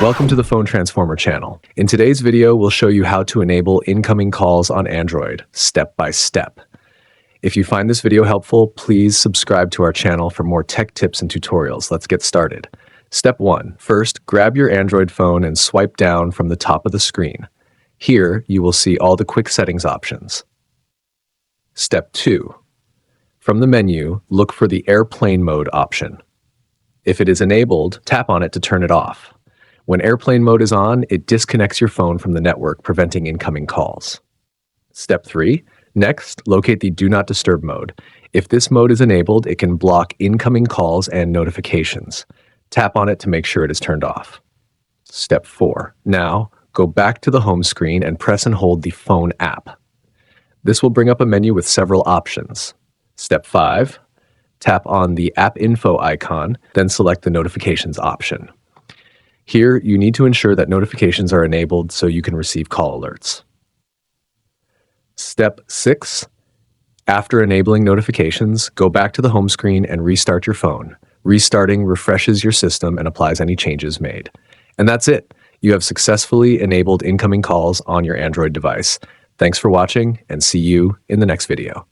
Welcome to the Phone Transformer channel. In today's video, we'll show you how to enable incoming calls on Android, step by step. If you find this video helpful, please subscribe to our channel for more tech tips and tutorials. Let's get started. Step 1. First, grab your Android phone and swipe down from the top of the screen. Here, you will see all the quick settings options. Step 2. From the menu, look for the airplane mode option. If it is enabled, tap on it to turn it off. When airplane mode is on, it disconnects your phone from the network, preventing incoming calls. Step 3. Next, locate the Do Not Disturb mode. If this mode is enabled, it can block incoming calls and notifications. Tap on it to make sure it is turned off. Step 4. Now, go back to the home screen and press and hold the phone app. This will bring up a menu with several options. Step 5. Tap on the App Info icon, then select the Notifications option. Here, you need to ensure that notifications are enabled so you can receive call alerts. Step 6. After enabling notifications, go back to the home screen and restart your phone. Restarting refreshes your system and applies any changes made. And that's it. You have successfully enabled incoming calls on your Android device. Thanks for watching, and see you in the next video.